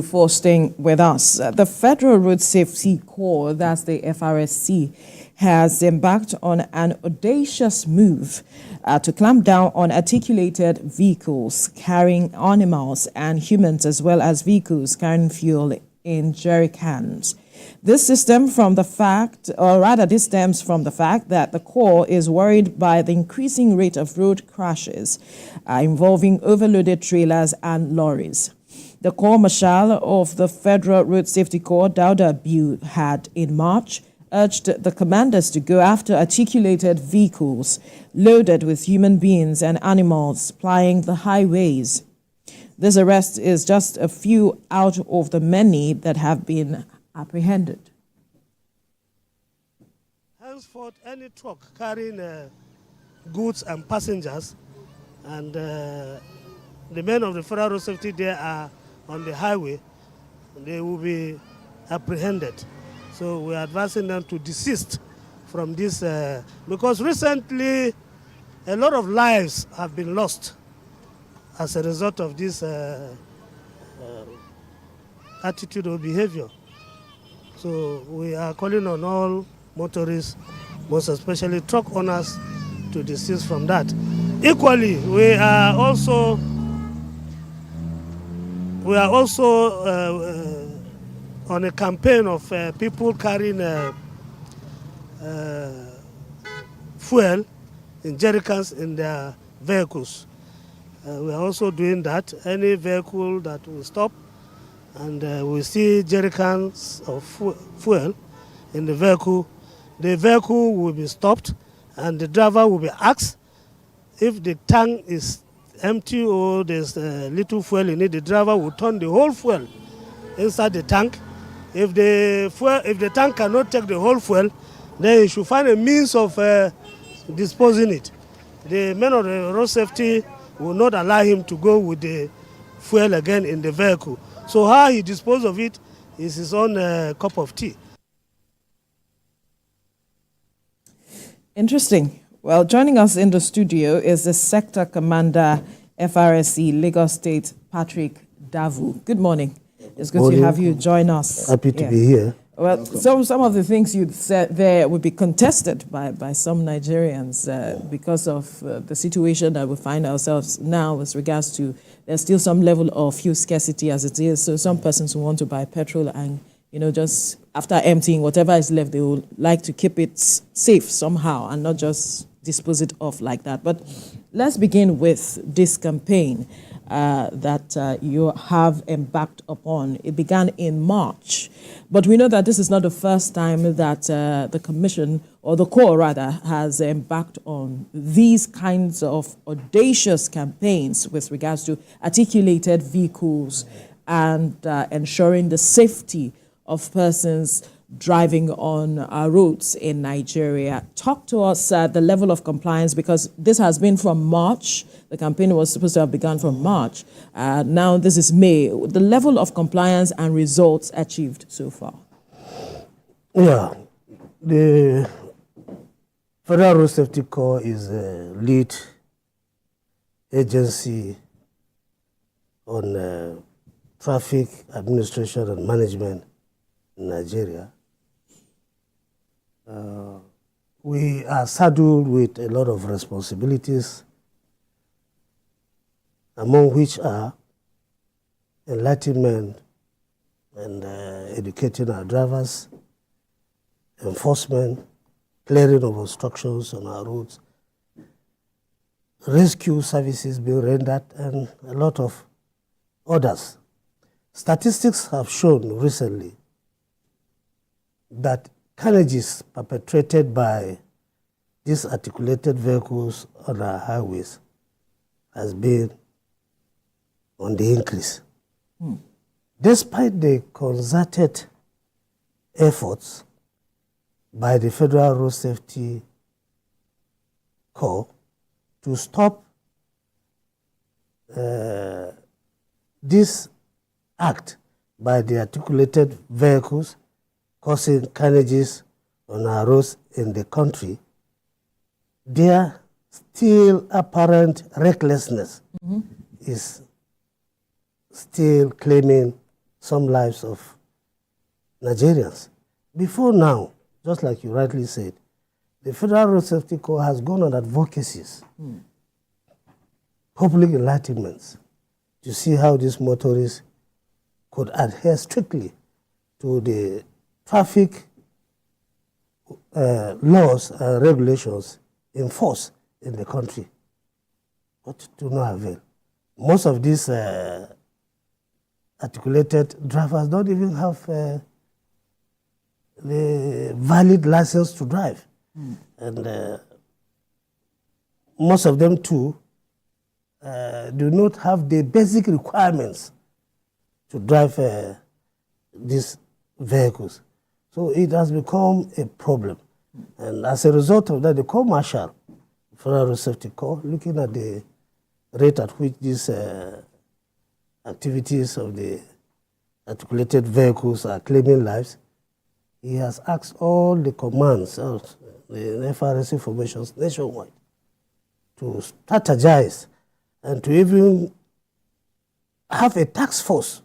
For staying with us. The Federal Road Safety Corps, that's the FRSC, has embarked on an audacious move to clamp down on articulated vehicles carrying animals and humans, as well as vehicles carrying fuel in jerry cans. This stems from the fact that the Corps is worried by the increasing rate of road crashes involving overloaded trailers and lorries. The Corps Marshal of the Federal Road Safety Corps, Dauda Abiu, had in March urged the commanders to go after articulated vehicles loaded with human beings and animals plying the highways. This arrest is just a few out of the many that have been apprehended. Henceforth, any truck carrying goods and passengers, and the men of the Federal Road Safety there are on the highway, they will be apprehended. So we are advising them to desist from this because recently a lot of lives have been lost as a result of this attitude or behavior. So we are calling on all motorists, most especially truck owners, to desist from that. Equally, we are also on a campaign of people carrying fuel in jerrycans in their vehicles. We are also doing that. Any vehicle that will stop and we see jerrycans of fuel in the vehicle will be stopped and the driver will be asked if the tank is empty or there's little fuel in it. The driver will turn the whole fuel inside the tank. If the tank cannot take the whole fuel, then you should find a means of disposing it. The men of the road safety will not allow him to go with the fuel again in the vehicle. So how he disposes of it is his own cup of tea. Interesting. Well, joining us in the studio is the Sector Commander, FRSC, Lagos State, Patrick Davu. Good morning. It's good to have you join us. Happy to be here. Well, some of the things you said there would be contested by some Nigerians because of the situation that we find ourselves now with regards to there's still some level of fuel scarcity as it is. So some persons who want to buy petrol and, just after emptying whatever is left, they would like to keep it safe somehow and not just dispose it off like that. But let's begin with this campaign that you have embarked upon. It began in March, but we know that this is not the first time that the Commission, or the Corps rather, has embarked on these kinds of audacious campaigns with regards to articulated vehicles and ensuring the safety of persons driving on our roads in Nigeria. Talk to us the level of compliance, because this has been from March. The campaign was supposed to have begun from March. Now this is May. The level of compliance and results achieved so far. Yeah, the Federal Road Safety Corps is a lead agency on traffic administration and management in Nigeria. We are saddled with a lot of responsibilities, among which are enlightenment and educating our drivers, enforcement, clearing of obstructions on our roads, rescue services being rendered, and a lot of others. Statistics have shown recently that carnages perpetrated by these articulated vehicles on our highways has been on the increase. Despite the concerted efforts by the Federal Road Safety Corps to stop this act by the articulated vehicles causing carnages on our roads in the country, their still apparent recklessness is still claiming some lives of Nigerians. Before now, just like you rightly said, the Federal Road Safety Corps has gone on advocacies, public enlightenments, to see how these motorists could adhere strictly to the traffic laws and regulations in force in the country. But to no avail. Most of these articulated drivers don't even have the valid license to drive. And most of them too do not have the basic requirements to drive these vehicles. So it has become a problem. And as a result of that, the Corps Marshal, Federal Road Safety Corps, looking at the rate at which these activities of the articulated vehicles are claiming lives, he has asked all the commands of the FRSC formations nationwide to strategize and to even have a task force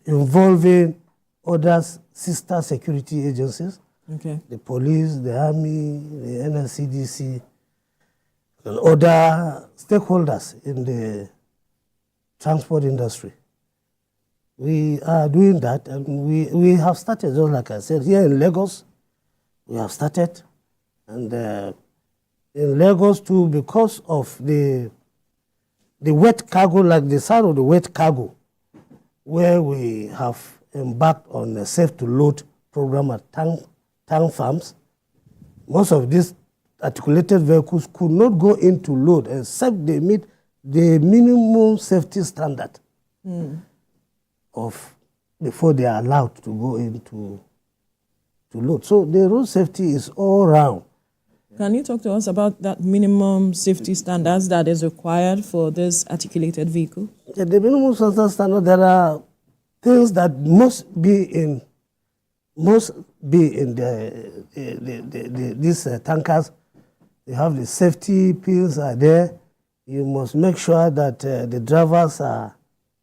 involving other sister security agencies, the police, the army, the NSCDC, and other stakeholders in the transport industry. We are doing that, and we have started, just like I said, here in Lagos, we have started. And in Lagos too, because of the wet cargo, like the side of the wet cargo, where we have embarked on a safe-to-load program at tank farms, most of these articulated vehicles could not go into load except they meet the minimum safety standard of before they are allowed to go into load. So the road safety is all around. Can you talk to us about that minimum safety standards that is required for this articulated vehicle? Yeah, the minimum safety standard, there are things that must be in these tankers. You have the safety pins are there. You must make sure that the drivers are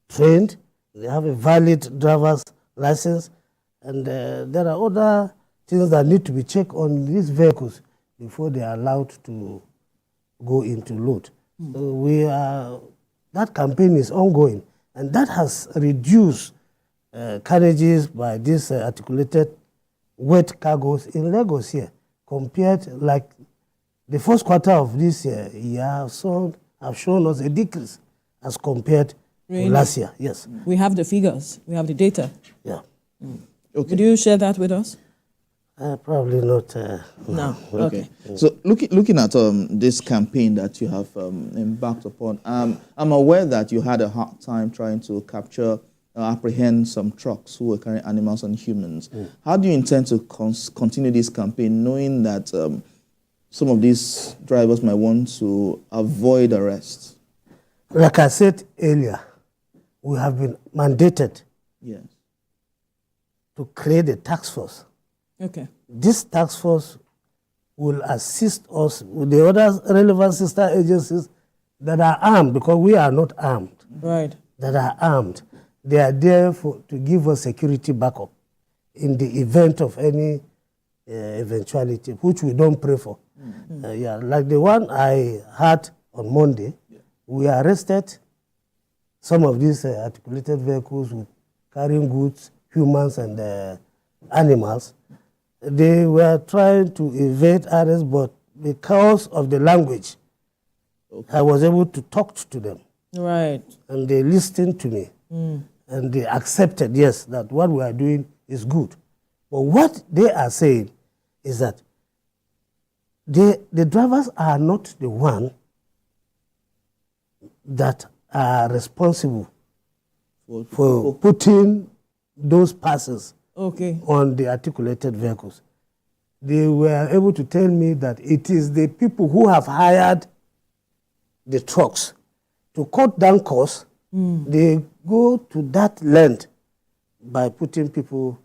trained. They have a valid driver's license. And there are other things that need to be checked on these vehicles before they are allowed to go into load. So that campaign is ongoing, and that has reduced carriages by these articulated wet cargos in Lagos here, compared like the first quarter of this year, have shown us a decrease as compared to last year. Yes. We have the figures, we have the data. Yeah. Okay. Would you share that with us? Probably not. No. Okay. So looking at this campaign that you have embarked upon, I'm aware that you had a hard time trying to capture, apprehend some trucks who were carrying animals and humans. How do you intend to continue this campaign, knowing that some of these drivers might want to avoid arrest? Like I said earlier, we have been mandated to create a task force. Okay. This task force will assist us with the other relevant sister agencies that are armed, because we are not armed. Right. That are armed. They are there to give us security backup in the event of any eventuality, which we don't pray for. Like the one I had on Monday, we arrested some of these articulated vehicles with carrying goods, humans and animals. They were trying to evade arrest, but because of the language, I was able to talk to them. Right. And they listened to me. And they accepted, yes, that what we are doing is good. But what they are saying is that the drivers are not the one that are responsible for putting those passes on the articulated vehicles. They were able to tell me that it is the people who have hired the trucks to cut down costs. They go to that length by putting people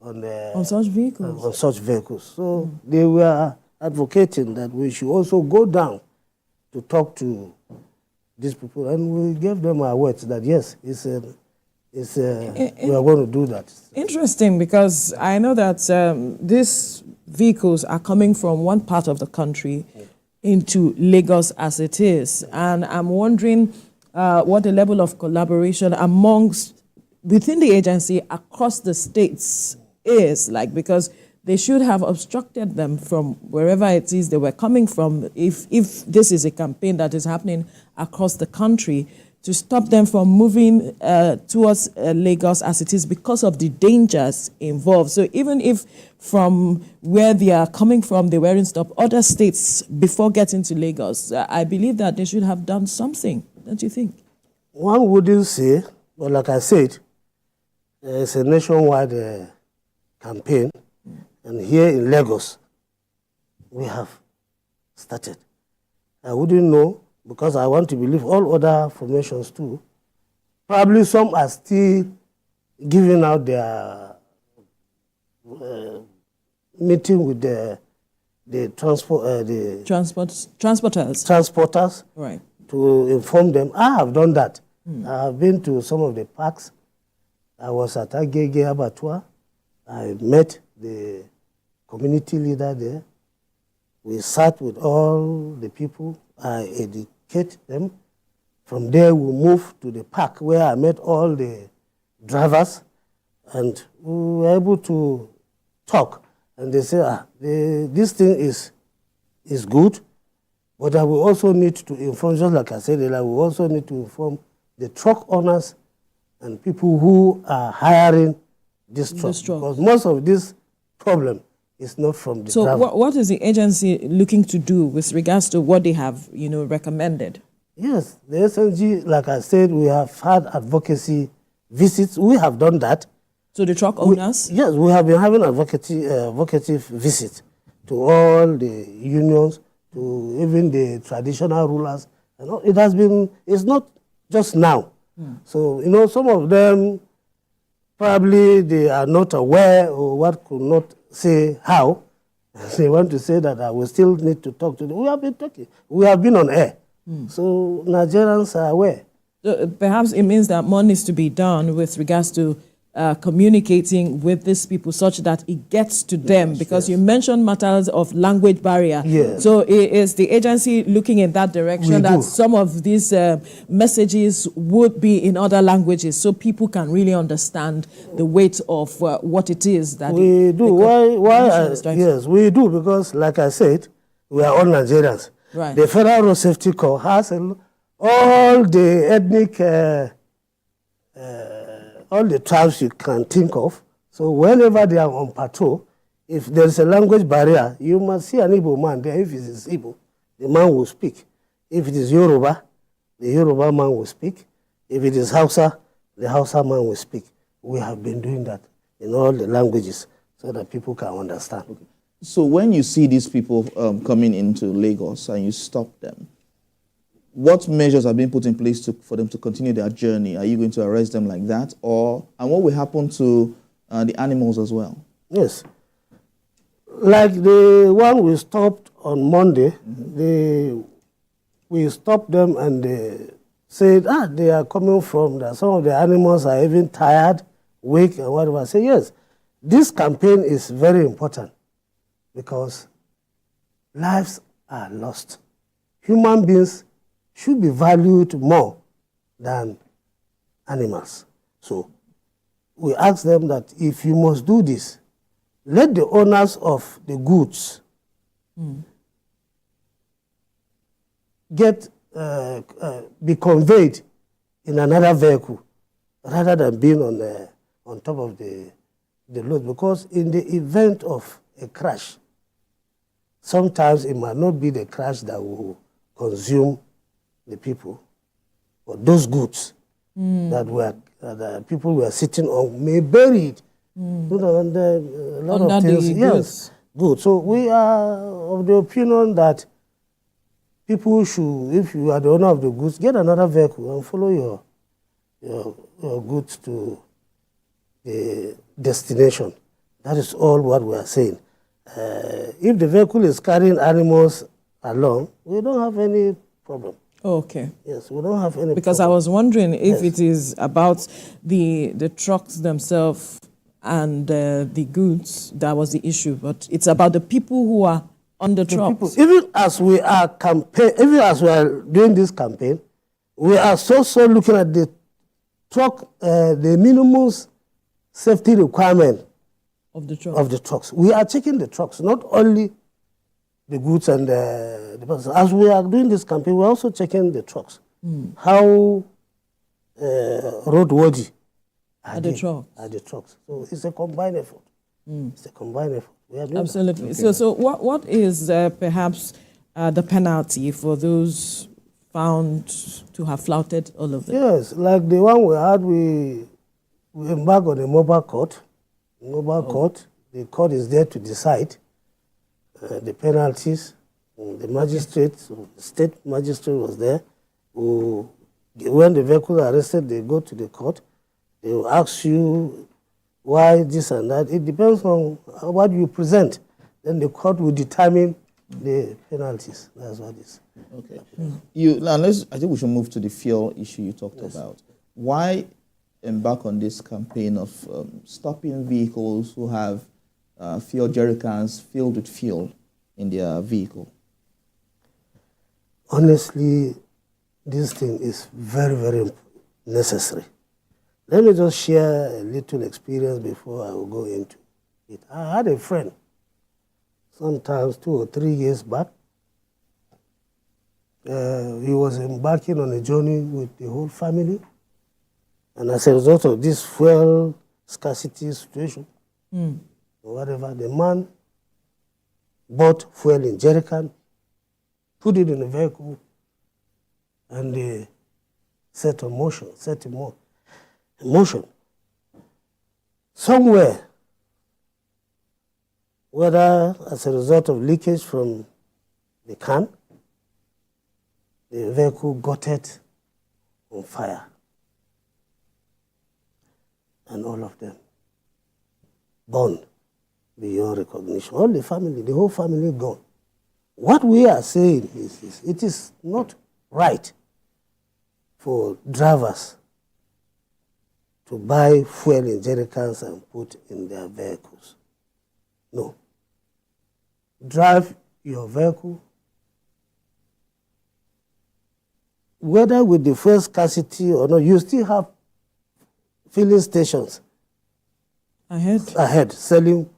on such vehicles. So they were advocating that we should also go down to talk to these people, and we gave them our words that yes, it's is we are going to do that. Interesting, because I know that these vehicles are coming from one part of the country into Lagos as it is. And I'm wondering what the level of collaboration within the agency across the states is like, because they should have obstructed them from wherever it is they were coming from. If this is a campaign that is happening across the country, to stop them from moving towards Lagos as it is because of the dangers involved. So even if from where they are coming from, they weren't stopped other states before getting to Lagos, I believe that they should have done something, don't you think? One wouldn't say, but like I said, it's a nationwide campaign, and here in Lagos, we have started. I wouldn't know, because I want to believe all other formations too. Probably some are still giving out their meeting with the transporters, right, to inform them. I have done that. I have been to some of the parks. I was at Agege Abattoir. I met the community leader there. We sat with all the people. I educate them. From there, we moved to the park where I met all the drivers, and we were able to talk. And they say, this thing is good, but I will also need to inform, just like I said earlier, we also need to inform the truck owners and people who are hiring this truck. Because most of this problem is not from the driver. So what is the agency looking to do with regards to what they have, recommended? Yes, the SNG, like I said, we have had advocacy visits. We have done that. So the truck owners? Yes, we have been having advocacy visits to all the unions, to even the traditional rulers. It has been, it's not just now. So, some of them, probably they are not aware or what could not say how. They want to say that I will still need to talk to them. We have been talking. We have been on air. So Nigerians are aware. Perhaps it means that more needs to be done with regards to communicating with these people such that it gets to them, because you mentioned matters of language barrier. Yes. So is the agency looking in that direction, that some of these messages would be in other languages so people can really understand the weight of what it is that we do? Yes, we do, because like I said, we are all Nigerians. Right. The Federal Road Safety Corps has all the ethnic all the tribes you can think of. So whenever they are on patrol, if there's a language barrier, you must see an Igbo man there. If it is Igbo, the man will speak. If it is Yoruba, the Yoruba man will speak. If it is Hausa, the Hausa man will speak. We have been doing that in all the languages so that people can understand. Okay. So when you see these people coming into Lagos and you stop them, what measures are being put in place for them to continue their journey? Are you going to arrest them like that? And what will happen to the animals as well? Yes. Like the one we stopped on Monday, we stopped them and they said, they are coming from that. Some of the animals are even tired, weak, and whatever. I say, yes, this campaign is very important because lives are lost. Human beings should be valued more than animals. So we ask them that if you must do this, let the owners of the goods be conveyed in another vehicle rather than being on top of the load. Because in the event of a crash, sometimes it might not be the crash that will consume the people, but those goods that the people were sitting on may bury it. And a lot of things. Yes, good. So we are of the opinion that people should, if you are the owner of the goods, get another vehicle and follow your goods to the destination. That is all what we are saying. If the vehicle is carrying animals along, we don't have any problem. Okay. Yes, we don't have any Because I problem. was wondering if Yes. it is about the trucks themselves and the goods that was the issue, but it's about the people who are on the People, trucks. even as we are doing this campaign, we are so looking at the truck, the minimum safety requirement Of the truck. of the trucks. We are checking the trucks, not only the goods and the person. As we are doing this campaign, we're also checking the trucks. How roadworthy Are the trucks. are the trucks. So it's a combined effort. It's a combined effort. We are doing that. Absolutely. So what is perhaps the penalty for those found to have flouted all of them? Yes, like the one we had, we embarked on a mobile court. Court. The court is there to decide the penalties. The magistrate, state magistrate was there. When the vehicle are arrested, they go to the court. They will ask you why this and that. It depends on what you present. Then the court will determine the penalties. That's what it is. Okay. I think we should move to the fuel issue you talked about. Why embark on this campaign of stopping vehicles who have fuel jerry cans filled with fuel in their vehicle? Honestly, this thing is very, very necessary. Let me just share a little experience before I will go into it. I had a friend, sometimes 2 or 3 years back. He was embarking on a journey with the whole family. And as a result of this fuel scarcity situation, or whatever, the man bought fuel in jerry can, put it in the vehicle, and they set in motion. Somewhere, whether as a result of leakage from the can, the vehicle got it on fire. And all of them burned beyond recognition. All the family, the whole family gone. What we are saying is it is not right for drivers to buy fuel in jerry cans and put in their vehicles. No. Drive your vehicle, whether with the fuel scarcity or not, you still have filling stations ahead selling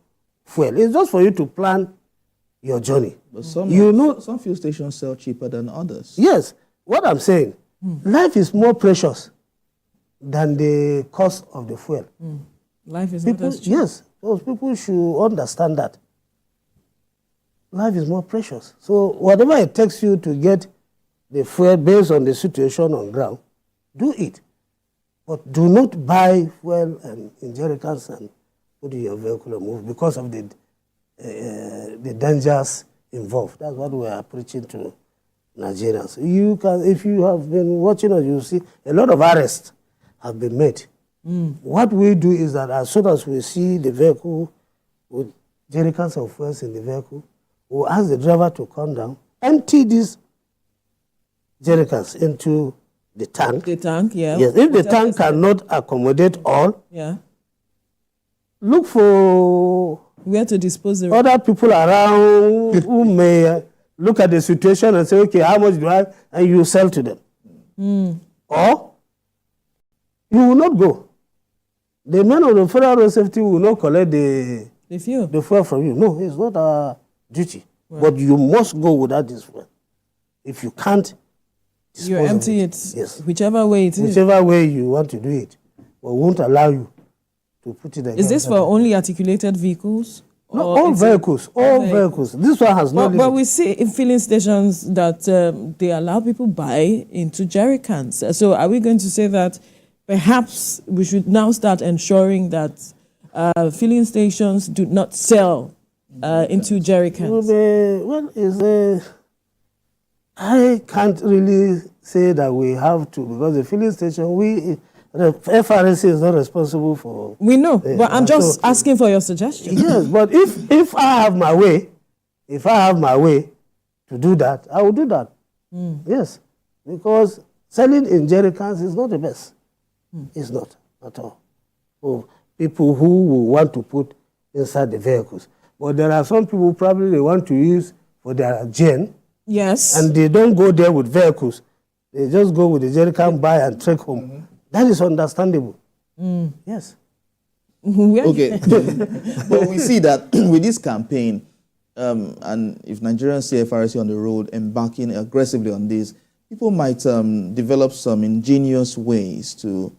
fuel. It's just for you to plan your journey. But some fuel stations sell cheaper than others. Yes. What I'm saying, life is more precious than the cost of the fuel. Life is not as cheap. Yes, those people should understand that. Life is more precious. So whatever it takes you to get the fuel based on the situation on ground, do it. But do not buy fuel in jerry cans and put in your vehicle and move because of the dangers involved. That's what we are preaching to Nigerians. You can, if you have been watching us, you see a lot of arrests have been made. What we do is that as soon as we see the vehicle with jerry cans of fuel in the vehicle, we'll ask the driver to come down, empty these jerry cans into the tank. The tank, yeah. Yes, if the tank cannot accommodate all, yeah, look for where to dispose the other people around who may look at the situation and say, okay, how much do I have? And you sell to them. Or you will not go. The men of the Federal Road Safety will not collect the fuel from you. No, it's not our duty. Right. But you must go without this fuel. If you can't, you empty it. Yes. Whichever way it is. Whichever way you want to do it. But we won't allow you to put it again. Is this for only articulated vehicles? No, all vehicles. All vehicles. This one has not. But we see in filling stations that they allow people buy into jerry cans. So are we going to say that perhaps we should now start ensuring that filling stations do not sell into jerry cans? I can't really say that we have to, because the filling station, the FRSC is not responsible for. We know, but I'm just asking for your suggestion. Yes, but if I have my way, to do that, I will do that. Yes, because selling in jerry cans is not the best. It's not at all. For people who will want to put inside the vehicles. But there are some people probably they want to use for their gen. Yes. And they don't go there with vehicles. They just go with the jerry can, buy and trek home. That is understandable. Yes. Okay. But we see that with this campaign, and if Nigerians see FRSC on the road embarking aggressively on this, people might develop some ingenious ways to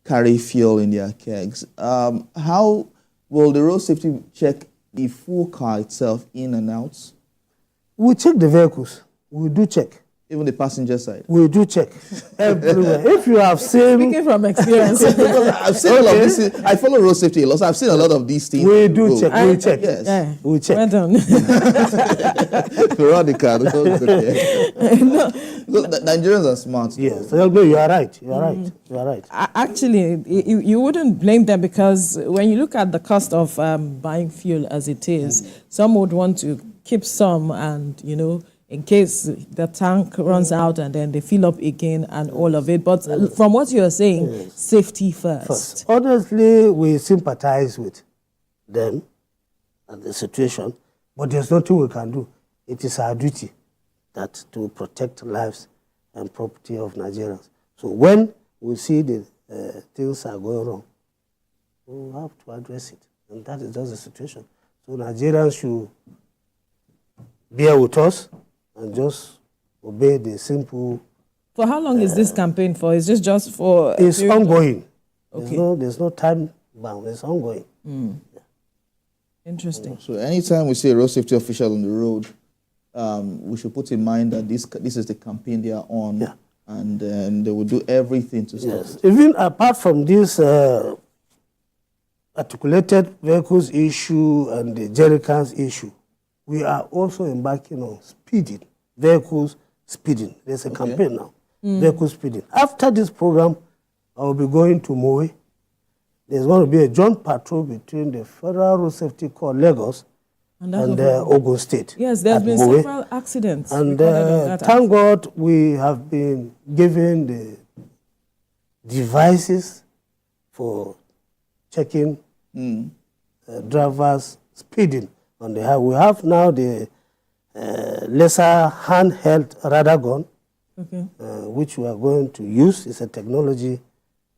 carry fuel in their kegs. How will the road safety check the full car itself in and out? We check the vehicles. We do check. Even the passenger side? We do check everywhere. If you have seen... Speaking from experience. Because I've seen a lot of this. I follow road safety a lot, so I've seen a lot of these things. We do check. We check. Yes. Yeah. We check. Well done. Veronica, Nigerians are smart. Yes. No, you are right. You are right. You are right. Actually, you wouldn't blame them, because when you look at the cost of buying fuel as it is, some would want to keep some and, in case the tank runs out and then they fill up again and all of it. But from what you're saying, safety first. Honestly, we sympathize with them and the situation, but there's nothing we can do. It is our duty that to protect lives and property of Nigerians. So when we see the things are going wrong, we have to address it. And that is just the situation. So Nigerians should bear with us and just obey the simple... For how long is this campaign for? Is this just for... It's ongoing. Okay. There's no time bound. It's ongoing. Yeah. Interesting. So anytime we see a road safety official on the road, we should put in mind that this is the campaign they are on, and they will do everything to stop it. Even apart from this articulated vehicles issue and the jerry cans issue, we are also embarking on speeding, vehicles speeding. There's a campaign now, vehicle speeding. After this program, I will be going to Moe. There's going to be a joint patrol between the Federal Road Safety Corps, Lagos, and Ogun State. Yes, there's been several accidents. And thank God we have been given the devices for checking drivers speeding on the highway. We have now the lesser handheld radar gun, which we are going to use. It's a technology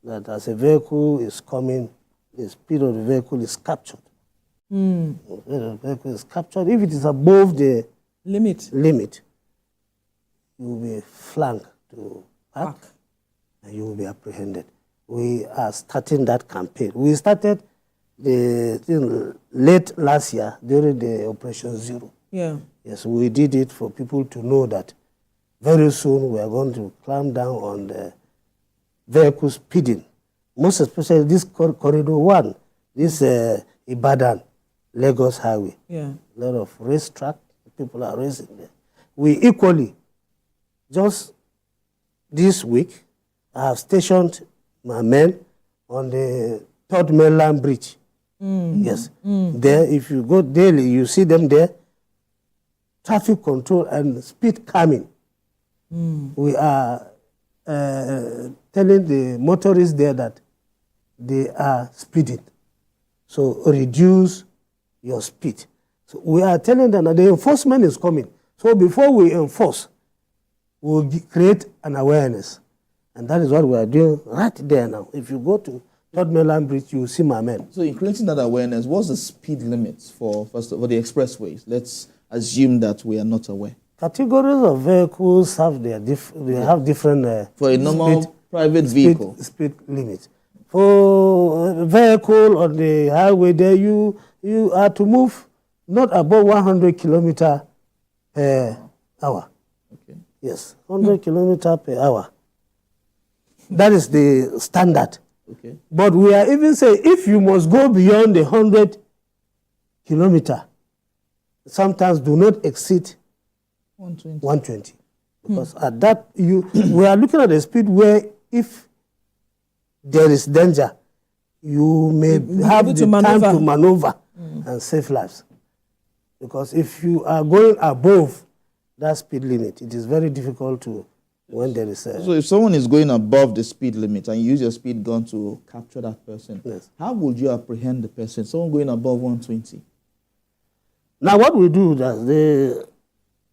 that as a vehicle is coming, the speed of the vehicle is captured. The vehicle is captured. If it is above the limit, you will be flagged to park and you will be apprehended. We are starting that campaign. We started the thing late last year during the Operation Zero. Yeah. Yes, we did it for people to know that very soon we are going to clamp down on the vehicle speeding. Most especially this corridor 1, this Ibadan, Lagos highway. Yeah. A lot of racetrack, people are racing there. We equally, just this week, I have stationed my men on the 3rd Mainland Bridge. Yes. There, if you go daily, you see them there. Traffic control and speed calming. We are telling the motorists there that they are speeding. So reduce your speed. So we are telling them that the enforcement is coming. So before we enforce, we'll create an awareness. And that is what we are doing right there now. If you go to 3rd Mainland Bridge, you will see my men. So in creating that awareness, what's the speed limit for the expressways? Let's assume that we are not aware. Categories of vehicles have have different for a normal private vehicle speed limit. For a vehicle on the highway, there you are to move not above 100 kilometers per hour. Okay. Yes, 100 kilometers per hour. That is the standard. Okay. But we are even saying if you must go beyond the 100 kilometers, sometimes do not exceed 120. Because at that, we are looking at a speed where if there is danger, you may have the time to maneuver and save lives. Because if you are going above that speed limit, it is very difficult to when there is a... So if someone is going above the speed limit and you use your speed gun to capture that person, Yes. how would you apprehend the person? Someone going above 120? Now what we do is that the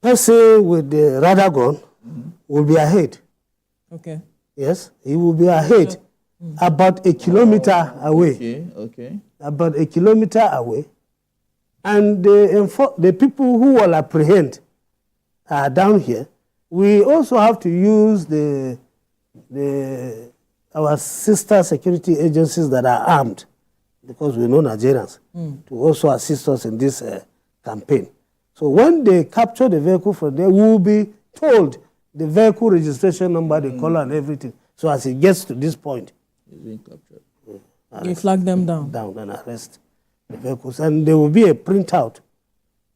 person with the radar gun will be ahead. Okay. Yes, he will be ahead, about a kilometer away. Okay. About a kilometer away. And the people who will apprehend are down here. We also have to use our sister security agencies that are armed, because we know Nigerians, to also assist us in this campaign. So when they capture the vehicle from there, we will be told the vehicle registration number, the color and everything. So as it gets to this point, It's being captured. You flag them down. Down and arrest the vehicles. And there will be a printout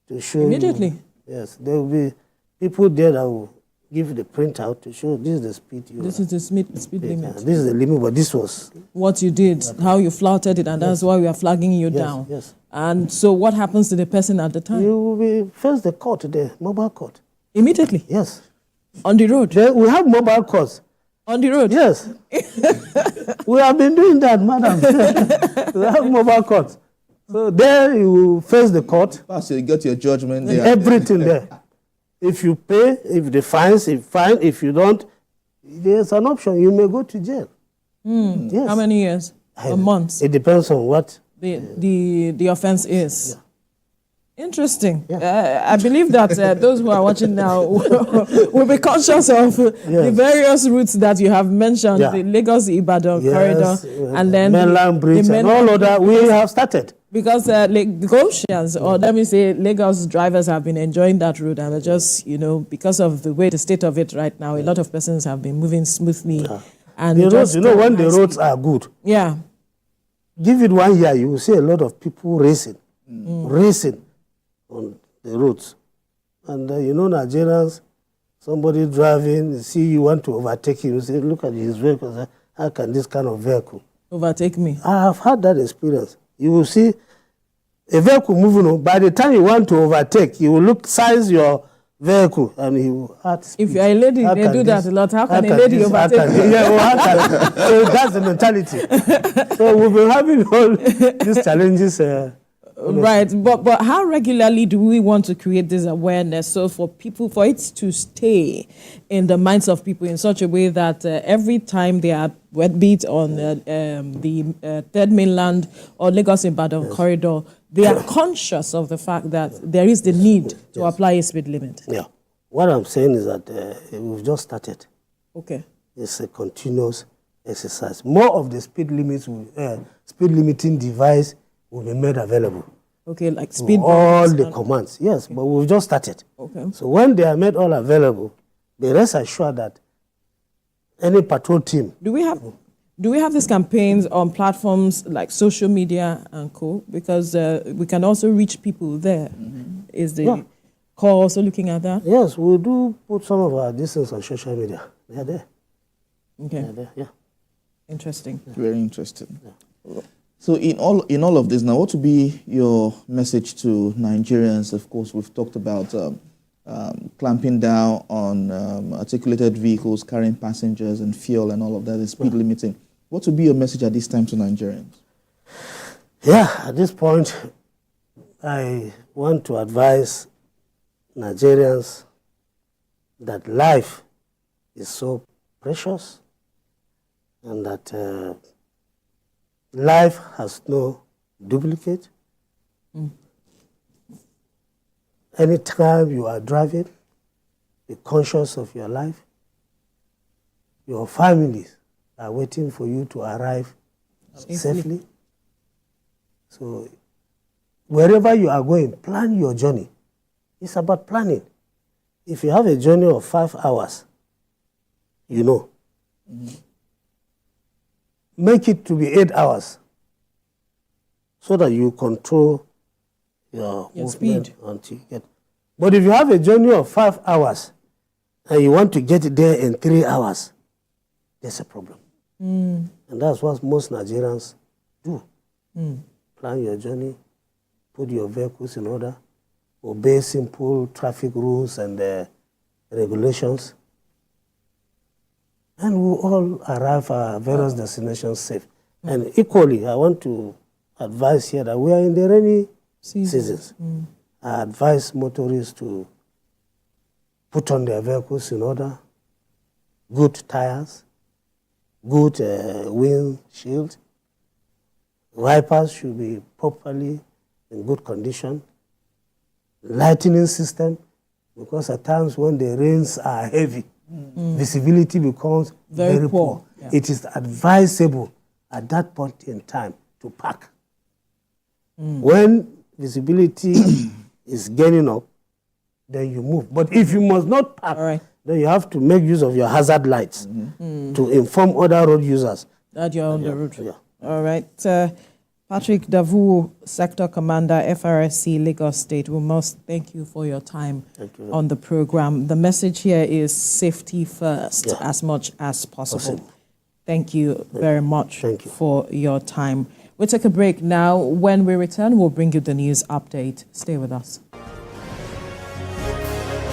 to show Immediately? you. Yes, there will be people there that will give the printout to show this is the speed you This are. is the speed limit. This is the limit, but this was... What you did, how you flouted it, and that's why we are flagging you Yes, down. yes. And so what happens to the person at the time? You will be first the court, the mobile court. Immediately? Yes. On the road? There, we have mobile courts. On the road? Yes. We have been doing that, madam. We have mobile courts. So there you will face the court. Pass, you got your judgment there. Everything there. If you pay, if the fines, if you don't, there's an option. You may go to jail. Yes. How many years? Or months? It depends on what. The offense is. Interesting. Yeah. I believe that those who are watching now will be conscious of the various routes that you have mentioned, Yeah. the Lagos-Ibadan corridor, and then mainland bridge and all other. We have started. Because Lagosians, or let me say Lagos drivers, have been enjoying that route, and just, because of the way the state of it right now, a lot of persons have been moving smoothly. Yeah. And The roads, just when the roads are good, yeah, give it 1 year, you will see a lot of people racing on the roads. And Nigerians, somebody driving, see you want to overtake him, you say, look at his vehicle, how can this kind of vehicle overtake me? I have had that experience. You will see a vehicle moving on. By the time you want to overtake, you will size your vehicle and he will add speed. If you're a lady, How they can do this- that a lot. How how can a lady this- how overtake can- me? Yeah, how can- so that's the mentality. So we've been having all these challenges. Right, but how regularly do we want to create this awareness so for it to stay in the minds of people in such a way that every time they are beat on the third mainland or Lagos-Ibadan corridor, they are conscious of the fact that there is the need to apply a speed limit? Yeah. What I'm saying is that we've just started. Okay. It's a continuous exercise. More of the speed limiting device will be made available. Okay, like speed All bumps the and- commands, yes, but we've just started. Okay. So when they are made all available, the rest assured that any patrol team, Do we have these campaigns on platforms like social media and co? Because we can also reach people there. Is the call also looking at that? yes, we do put some of our distance on social media. They are there. Okay, They are there. Yeah. interesting. Very interesting. So in all of this now, what would be your message to Nigerians? Of course, we've talked about clamping down on articulated vehicles carrying passengers and fuel and all of that, the speed limiting. What would be your message at this time to Nigerians? Yeah, at this point, I want to advise Nigerians that life is so precious and that life has no duplicate. Anytime you are driving, be conscious of your life. Your families are waiting for you to arrive safely. So wherever you are going, plan your journey. It's about planning. If you have a journey of 5 hours, make it to be 8 hours so that you control your movement speed. until you get. But if you have a journey of 5 hours and you want to get there in 3 hours, there's a problem. And that's what most Nigerians do. Plan your journey, put your vehicles in order, obey simple traffic rules and regulations, and we all arrive at various destinations safe. And equally, I want to advise here that we are in the rainy seasons. I advise motorists to put on their vehicles in order, good tires, good windshield, wipers should be properly in good condition, lightning system, because at times when the rains are heavy, visibility becomes very poor. Yeah. It is advisable at that point in time to park. When visibility is gaining up, then you move. But if you must not park, then you have to make use of your hazard lights to inform other road users that you're on the road. Yeah. All right. Patrick Davu, Sector Commander, FRSC, Lagos State, we must thank you for your time on the program. The message here is safety first, as much as possible. Thank you very much for your time. We'll take a break now. When we return, we'll bring you the news update. Stay with us.